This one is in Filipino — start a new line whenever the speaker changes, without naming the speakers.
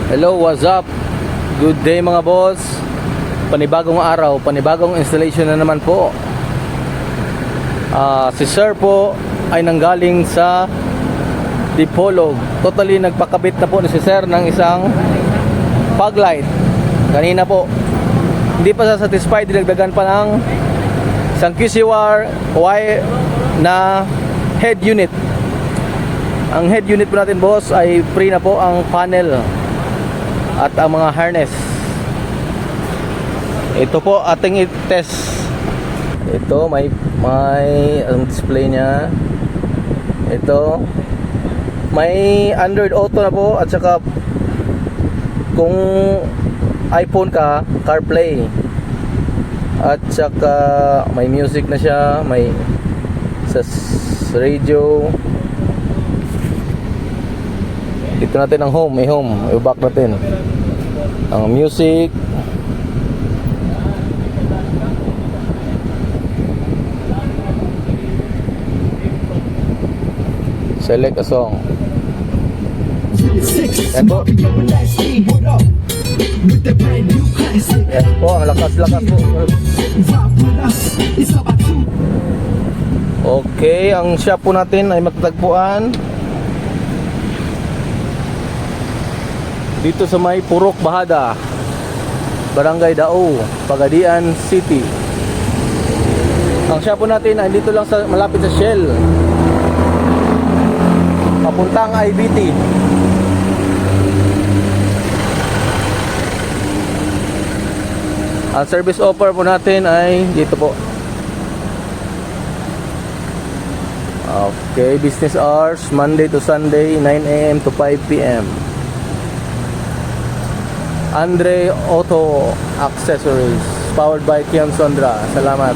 Hello, what's up? Good day mga boss. Panibagong araw, panibagong installation na naman po. Si Sir po ay nanggaling sa Dipolog. Totally nagpakabit na po ni si Sir ng isang fog light. Kanina po. Hindi pa satisfied, dinagdagan pa ng isang QCR wire na head unit. Ang head unit po natin boss ay free na po ang panel at ang mga harness. Ito po ating i-test. Ito may ang display niya. Ito may Android Auto na po, at saka kung iPhone ka, CarPlay, at saka may music na siya, may sa radio. Dito natin ang home, may home, i-back natin ang music. Select a song. Yan po. Yan po, ang lakas-lakas po. Okay, ang shop po natin ay matatagpuan dito sa may Purok Bahada, Barangay Dao, Pagadian City. Ang shop po natin ay dito lang sa malapit sa Shell, papuntang IBT. Ang service offer po natin ay dito po. Okay, business hours Monday to Sunday 9 AM to 5 PM. Andre Auto Accessories, powered by Kian Sondra. Salamat.